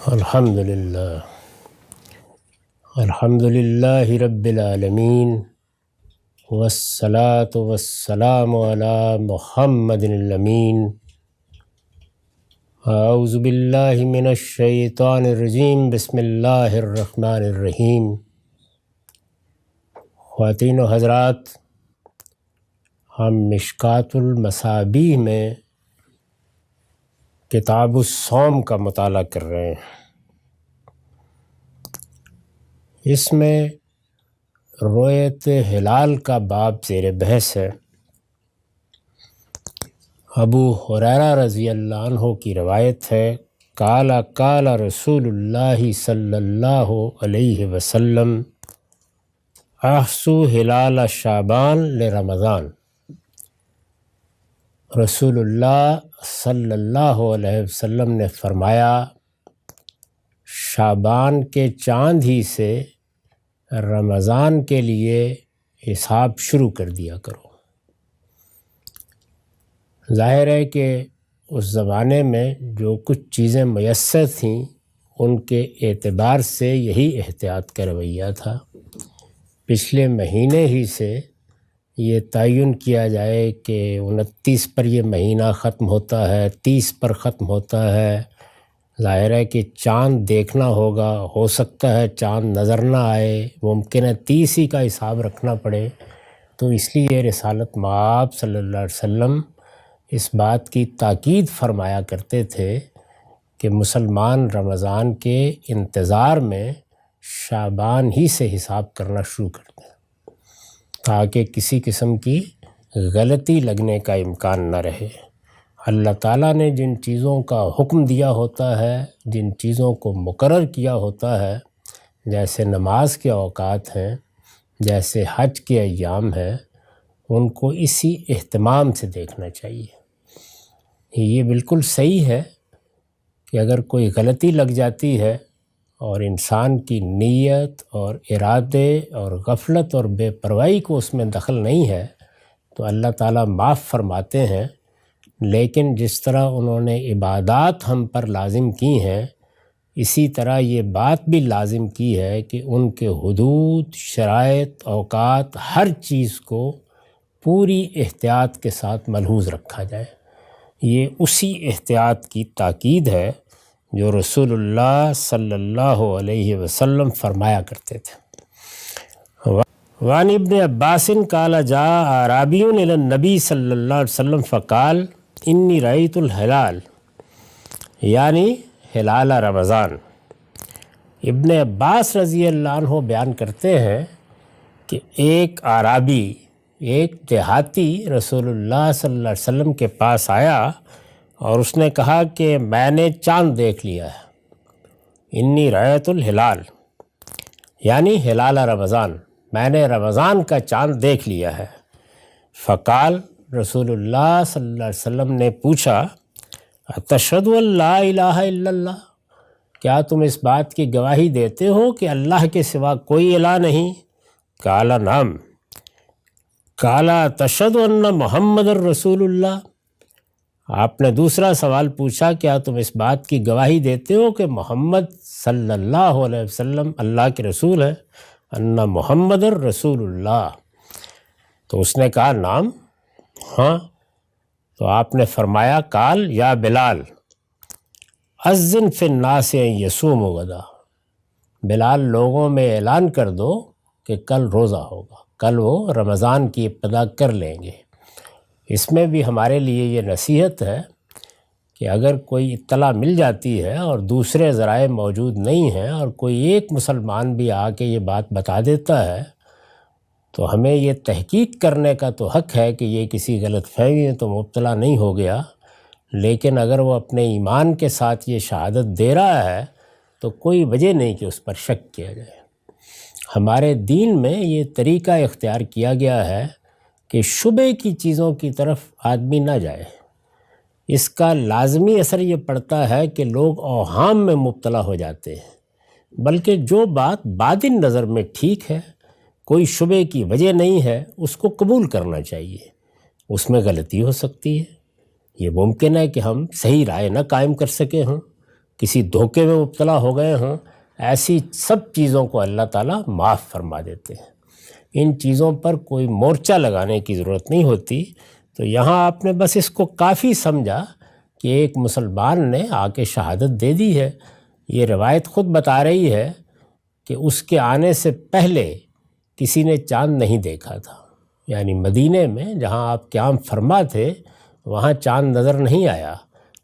الحمد للہ رب العالمین والصلاة والسلام علی محمد الامین۔ اعوذ باللہ من الشیطان الرجیم، بسم اللہ الرحمن الرحیم۔ خواتین و حضرات، ہم مشکوٰۃ المصابیح میں کتاب الصوم کا مطالعہ کر رہے ہیں۔ اس میں رؤیت ہلال کا باب زیر بحث ہے۔ ابو ہریرہ رضی اللہ عنہ کی روایت ہے، قال قال رسول اللہ صلی اللہ علیہ وسلم احصوا ہلال شعبان لرمضان۔ رسول اللہ صلی اللہ علیہ وسلم نے فرمایا، شعبان کے چاند ہی سے رمضان کے لیے حساب شروع کر دیا کرو۔ ظاہر ہے کہ اس زمانے میں جو کچھ چیزیں میسر تھیں ان کے اعتبار سے یہی احتیاط کا رویہ تھا۔ پچھلے مہینے ہی سے یہ تعین کیا جائے کہ 29 پر یہ مہینہ ختم ہوتا ہے، 30 پر ختم ہوتا ہے۔ ظاہر ہے کہ چاند دیکھنا ہوگا، ہو سکتا ہے چاند نظر نہ آئے، ممکن ہے 30 ہی کا حساب رکھنا پڑے۔ تو اس لیے رسالت مآب صلی اللہ علیہ وسلم اس بات کی تاکید فرمایا کرتے تھے کہ مسلمان رمضان کے انتظار میں شعبان ہی سے حساب کرنا شروع کر دیں، تاکہ کسی قسم کی غلطی لگنے کا امکان نہ رہے۔ اللہ تعالیٰ نے جن چیزوں کا حکم دیا ہوتا ہے، جن چیزوں کو مقرر کیا ہوتا ہے، جیسے نماز کے اوقات ہیں، جیسے حج کے ایام ہیں، ان کو اسی اہتمام سے دیکھنا چاہیے۔ یہ بالکل صحیح ہے کہ اگر کوئی غلطی لگ جاتی ہے اور انسان کی نیت اور ارادے اور غفلت اور بے پرواہی کو اس میں دخل نہیں ہے تو اللہ تعالیٰ معاف فرماتے ہیں، لیکن جس طرح انہوں نے عبادات ہم پر لازم کی ہیں، اسی طرح یہ بات بھی لازم کی ہے کہ ان کے حدود، شرائط، اوقات، ہر چیز کو پوری احتیاط کے ساتھ ملحوظ رکھا جائے۔ یہ اسی احتیاط کی تاکید ہے جو رسول اللہ صلی اللہ علیہ وسلم فرمایا کرتے تھے۔ وعن ابن عباس قال جاء اعرابی الی النبی صلی اللہ علیہ وسلم فقال انی رأیت الہلال، یعنی ہلال رمضان۔ ابن عباس رضی اللہ عنہ بیان کرتے ہیں کہ ایک اعرابی، ایک دیہاتی رسول اللہ صلی اللہ علیہ وسلم کے پاس آیا اور اس نے کہا کہ میں نے چاند دیکھ لیا ہے، انی رأیت الہلال، یعنی ہلال رمضان، میں نے رمضان کا چاند دیکھ لیا ہے۔ فقال، رسول اللہ صلی اللہ علیہ وسلم نے پوچھا، اتشہد ان لا الہ الا اللہ، کیا تم اس بات کی گواہی دیتے ہو کہ اللہ کے سوا کوئی الہ نہیں؟ قال نعم۔ قال اتشہد ان محمد الرسول اللہ، آپ نے دوسرا سوال پوچھا، کیا تم اس بات کی گواہی دیتے ہو کہ محمد صلی اللہ علیہ وسلم اللہ کے رسول ہے؟ ان محمد الرسول اللہ۔ تو اس نے کہا نعم، ہاں۔ تو آپ نے فرمایا، قال یا بلال اذن فی الناس ان یصوموا غدا، بلال لوگوں میں اعلان کر دو کہ کل روزہ ہوگا، کل وہ رمضان کی ابتدا کر لیں گے۔ اس میں بھی ہمارے لیے یہ نصیحت ہے کہ اگر کوئی اطلاع مل جاتی ہے اور دوسرے ذرائع موجود نہیں ہیں اور کوئی ایک مسلمان بھی آ کے یہ بات بتا دیتا ہے تو ہمیں یہ تحقیق کرنے کا تو حق ہے کہ یہ کسی غلط فہمی میں تو مبتلا نہیں ہو گیا، لیکن اگر وہ اپنے ایمان کے ساتھ یہ شہادت دے رہا ہے تو کوئی وجہ نہیں کہ اس پر شک کیا جائے۔ ہمارے دین میں یہ طریقہ اختیار کیا گیا ہے کہ شبہ کی چیزوں کی طرف آدمی نہ جائے۔ اس کا لازمی اثر یہ پڑتا ہے کہ لوگ اوہام میں مبتلا ہو جاتے ہیں، بلکہ جو بات باطن نظر میں ٹھیک ہے، کوئی شبہ کی وجہ نہیں ہے، اس کو قبول کرنا چاہیے۔ اس میں غلطی ہو سکتی ہے، یہ ممکن ہے کہ ہم صحیح رائے نہ قائم کر سکے ہوں، کسی دھوکے میں مبتلا ہو گئے ہوں، ایسی سب چیزوں کو اللہ تعالیٰ معاف فرما دیتے ہیں۔ ان چیزوں پر کوئی مورچہ لگانے کی ضرورت نہیں ہوتی۔ تو یہاں آپ نے بس اس کو کافی سمجھا کہ ایک مسلمان نے آ کے شہادت دے دی ہے۔ یہ روایت خود بتا رہی ہے کہ اس کے آنے سے پہلے کسی نے چاند نہیں دیکھا تھا، یعنی مدینے میں جہاں آپ قیام فرما تھے وہاں چاند نظر نہیں آیا،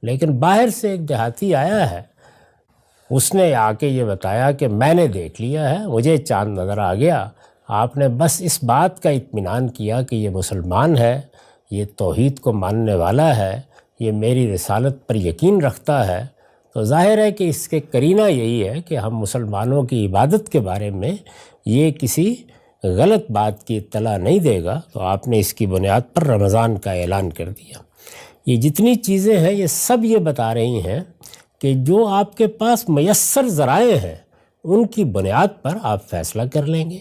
لیکن باہر سے ایک دیہاتی آیا ہے، اس نے آ کے یہ بتایا کہ میں نے دیکھ لیا ہے، مجھے چاند نظر آ گیا۔ آپ نے بس اس بات کا اطمینان کیا کہ یہ مسلمان ہے، یہ توحید کو ماننے والا ہے، یہ میری رسالت پر یقین رکھتا ہے، تو ظاہر ہے کہ اس کے قرینہ یہی ہے کہ ہم مسلمانوں کی عبادت کے بارے میں یہ کسی غلط بات کی اطلاع نہیں دے گا، تو آپ نے اس کی بنیاد پر رمضان کا اعلان کر دیا۔ یہ جتنی چیزیں ہیں یہ سب یہ بتا رہی ہیں کہ جو آپ کے پاس میسر ذرائع ہیں ان کی بنیاد پر آپ فیصلہ کر لیں گے۔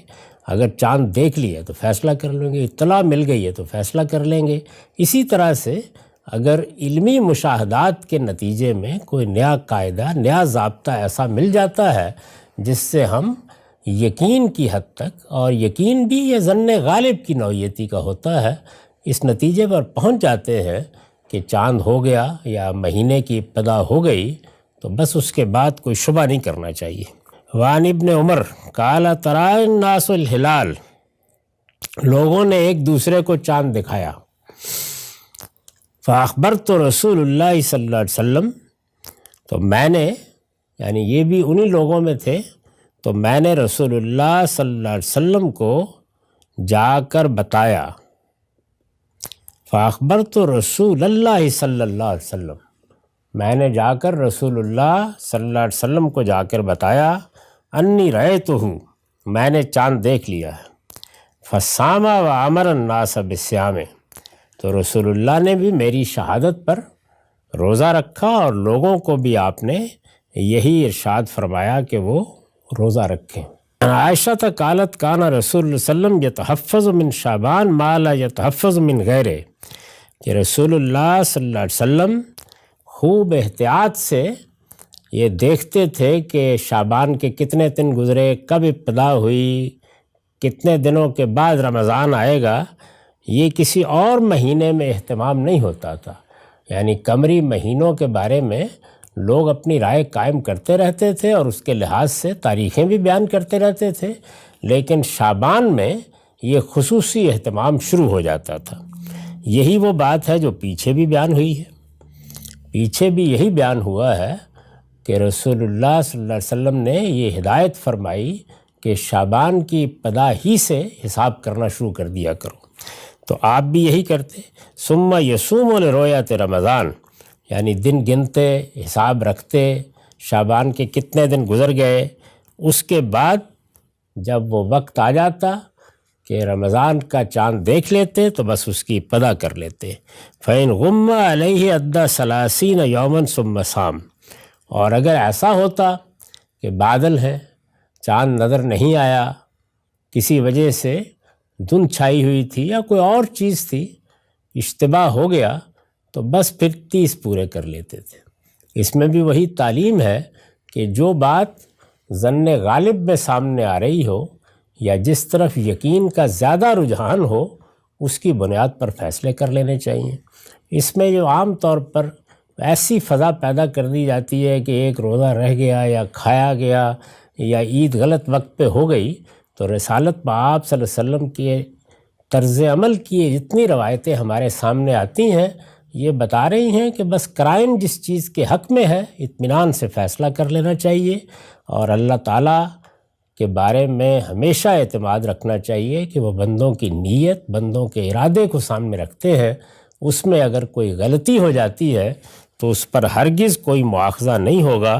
اگر چاند دیکھ لیا تو فیصلہ کر لیں گے، اطلاع مل گئی ہے تو فیصلہ کر لیں گے۔ اسی طرح سے اگر علمی مشاہدات کے نتیجے میں کوئی نیا قاعدہ، نیا ضابطہ ایسا مل جاتا ہے جس سے ہم یقین کی حد تک، اور یقین بھی یہ ظن غالب کی نوعیتی کا ہوتا ہے، اس نتیجے پر پہنچ جاتے ہیں کہ چاند ہو گیا یا مہینے کی ابتدا ہو گئی، تو بس اس کے بعد کوئی شبہ نہیں کرنا چاہیے۔ وعن ابن عمر قال ترى الناس الہلال، لوگوں نے ایک دوسرے کو چاند دکھایا۔ فاخبرت رسول اللہ صلی اللہ علیہ وسلم، تو میں نے، یعنی یہ بھی انہی لوگوں میں تھے، تو میں نے رسول اللہ صلی اللہ علیہ وسلم کو جا کر بتایا۔ فاخبرت رسول اللہ صلی اللہ علیہ وسلم، میں نے جا کر رسول اللہ صلی اللہ علیہ وسلم کو جا کر بتایا، انی رأیتہ، میں نے چاند دیکھ لیا ہے۔ فصام وامر الناس بالصیام، تو رسول اللہ نے بھی میری شہادت پر روزہ رکھا اور لوگوں کو بھی آپ نے یہی ارشاد فرمایا کہ وہ روزہ رکھیں۔ عائشہ قالت کان رسول اللہ صلی اللہ علیہ وسلم یتحفظ من شعبان ما لا یتحفظ من غیرہ، کہ رسول اللہ صلی اللہ علیہ وسلم خوب احتیاط سے یہ دیکھتے تھے کہ شعبان کے کتنے دن گزرے، کب ابتدا ہوئی، کتنے دنوں کے بعد رمضان آئے گا، یہ کسی اور مہینے میں اہتمام نہیں ہوتا تھا۔ یعنی قمری مہینوں کے بارے میں لوگ اپنی رائے قائم کرتے رہتے تھے اور اس کے لحاظ سے تاریخیں بھی بیان کرتے رہتے تھے، لیکن شعبان میں یہ خصوصی اہتمام شروع ہو جاتا تھا۔ یہی وہ بات ہے جو پیچھے بھی بیان ہوئی ہے، پیچھے بھی یہی بیان ہوا ہے کہ رسول اللہ صلی اللہ علیہ وسلم نے یہ ہدایت فرمائی کہ شعبان کی ابتدا ہی سے حساب کرنا شروع کر دیا کرو، تو آپ بھی یہی کرتے۔ ثم یصوم لرؤیت رمضان، یعنی دن گنتے، حساب رکھتے، شعبان کے کتنے دن گزر گئے، اس کے بعد جب وہ وقت آ جاتا کہ رمضان کا چاند دیکھ لیتے تو بس اس کی ابتدا کر لیتے۔ فَإِنْ غُمَّ عَلَيْهِ أَدَّى 30 يَوْمًا ثُمَّ صَامَ، اور اگر ایسا ہوتا کہ بادل ہے، چاند نظر نہیں آیا، کسی وجہ سے دھند چھائی ہوئی تھی یا کوئی اور چیز تھی، اشتباہ ہو گیا، تو بس پھر 30 پورے کر لیتے تھے۔ اس میں بھی وہی تعلیم ہے کہ جو بات ظن غالب میں سامنے آ رہی ہو یا جس طرف یقین کا زیادہ رجحان ہو، اس کی بنیاد پر فیصلے کر لینے چاہیے۔ اس میں جو عام طور پر ایسی فضا پیدا کر دی جاتی ہے کہ ایک روزہ رہ گیا یا کھایا گیا یا عید غلط وقت پہ ہو گئی، تو رسالت پاک صلی اللہ علیہ وسلم کے طرز عمل کی جتنی روایتیں ہمارے سامنے آتی ہیں یہ بتا رہی ہیں کہ بس قرائن جس چیز کے حق میں ہے اطمینان سے فیصلہ کر لینا چاہیے، اور اللہ تعالیٰ کے بارے میں ہمیشہ اعتماد رکھنا چاہیے کہ وہ بندوں کی نیت، بندوں کے ارادے کو سامنے رکھتے ہیں۔ اس میں اگر کوئی غلطی ہو جاتی ہے تو اس پر ہرگز کوئی مواخذہ نہیں ہوگا۔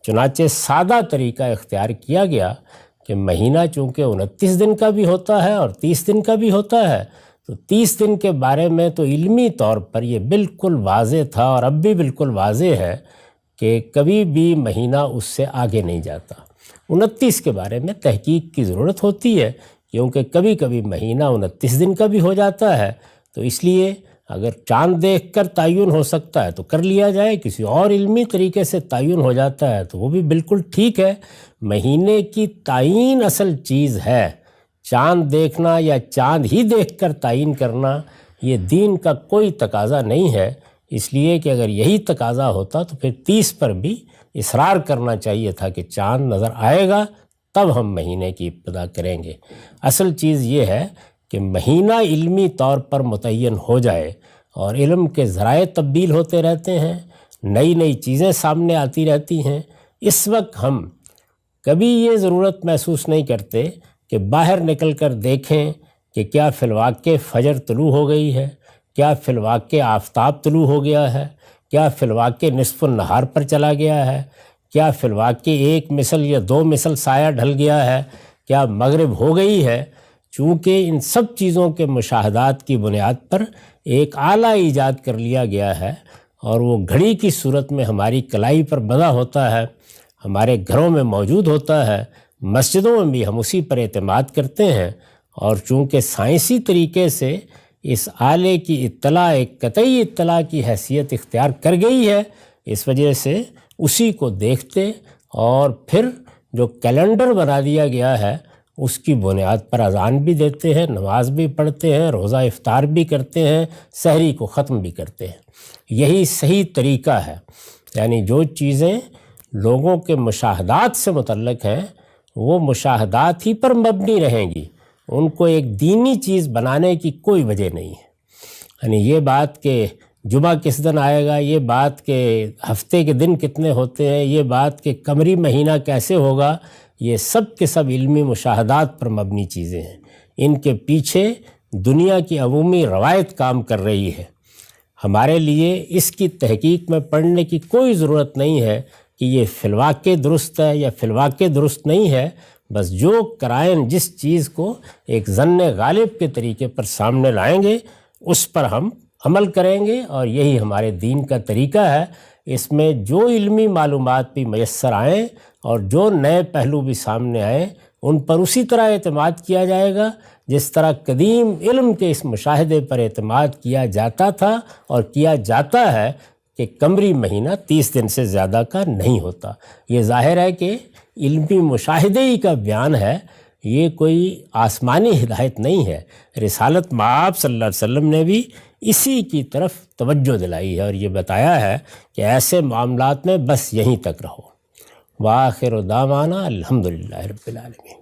چنانچہ سادہ طریقہ اختیار کیا گیا کہ مہینہ چونکہ 29 دن کا بھی ہوتا ہے اور 30 دن کا بھی ہوتا ہے، تو 30 دن کے بارے میں تو علمی طور پر یہ بالکل واضح تھا اور اب بھی بالکل واضح ہے کہ کبھی بھی مہینہ اس سے آگے نہیں جاتا۔ 29 کے بارے میں تحقیق کی ضرورت ہوتی ہے کیونکہ کبھی کبھی مہینہ 29 دن کا بھی ہو جاتا ہے، تو اس لیے اگر چاند دیکھ کر تعین ہو سکتا ہے تو کر لیا جائے، کسی اور علمی طریقے سے تعین ہو جاتا ہے تو وہ بھی بالکل ٹھیک ہے۔ مہینے کی تعین اصل چیز ہے، چاند دیکھنا یا چاند ہی دیکھ کر تعین کرنا یہ دین کا کوئی تقاضا نہیں ہے۔ اس لیے کہ اگر یہی تقاضا ہوتا تو پھر 30 پر بھی اصرار کرنا چاہیے تھا کہ چاند نظر آئے گا تب ہم مہینے کی ابتدا کریں گے۔ اصل چیز یہ ہے کہ مہینہ علمی طور پر متعین ہو جائے، اور علم کے ذرائع تبدیل ہوتے رہتے ہیں، نئی نئی چیزیں سامنے آتی رہتی ہیں۔ اس وقت ہم کبھی یہ ضرورت محسوس نہیں کرتے کہ باہر نکل کر دیکھیں کہ کیا فی الواقع فجر طلوع ہو گئی ہے، کیا فی الواقع آفتاب طلوع ہو گیا ہے، کیا فی الواقع نصف النہار پر چلا گیا ہے، کیا فی الواقع 1 مثل یا 2 مثل سایہ ڈھل گیا ہے، کیا مغرب ہو گئی ہے۔ چونکہ ان سب چیزوں کے مشاہدات کی بنیاد پر ایک آلہ ایجاد کر لیا گیا ہے، اور وہ گھڑی کی صورت میں ہماری کلائی پر بندھا ہوتا ہے، ہمارے گھروں میں موجود ہوتا ہے، مسجدوں میں بھی ہم اسی پر اعتماد کرتے ہیں۔ اور چونکہ سائنسی طریقے سے اس آلے کی اطلاع ایک قطعی اطلاع کی حیثیت اختیار کر گئی ہے، اس وجہ سے اسی کو دیکھتے اور پھر جو کیلنڈر بنا دیا گیا ہے اس کی بنیاد پر اذان بھی دیتے ہیں، نماز بھی پڑھتے ہیں، روزہ افطار بھی کرتے ہیں، سحری کو ختم بھی کرتے ہیں۔ یہی صحیح طریقہ ہے، یعنی جو چیزیں لوگوں کے مشاہدات سے متعلق ہیں وہ مشاہدات ہی پر مبنی رہیں گی، ان کو ایک دینی چیز بنانے کی کوئی وجہ نہیں ہے۔ یعنی یہ بات کہ جمعہ کس دن آئے گا، یہ بات کہ ہفتے کے دن کتنے ہوتے ہیں، یہ بات کہ قمری مہینہ کیسے ہوگا، یہ سب کے سب علمی مشاہدات پر مبنی چیزیں ہیں۔ ان کے پیچھے دنیا کی عمومی روایت کام کر رہی ہے۔ ہمارے لیے اس کی تحقیق میں پڑھنے کی کوئی ضرورت نہیں ہے کہ یہ فی الواقع درست ہے یا فی الواقع درست نہیں ہے۔ بس جو قرائن جس چیز کو ایک ظن غالب کے طریقے پر سامنے لائیں گے اس پر ہم عمل کریں گے، اور یہی ہمارے دین کا طریقہ ہے۔ اس میں جو علمی معلومات بھی میسر آئیں اور جو نئے پہلو بھی سامنے آئیں ان پر اسی طرح اعتماد کیا جائے گا جس طرح قدیم علم کے اس مشاہدے پر اعتماد کیا جاتا تھا اور کیا جاتا ہے کہ قمری مہینہ 30 دن سے زیادہ کا نہیں ہوتا۔ یہ ظاہر ہے کہ علمی مشاہدے ہی کا بیان ہے، یہ کوئی آسمانی ہدایت نہیں ہے۔ رسالت مآب صلی اللہ علیہ وسلم نے بھی اسی کی طرف توجہ دلائی ہے اور یہ بتایا ہے کہ ایسے معاملات میں بس یہیں تک رہو۔ وآخر دعوانا الحمدللہ رب العالمین۔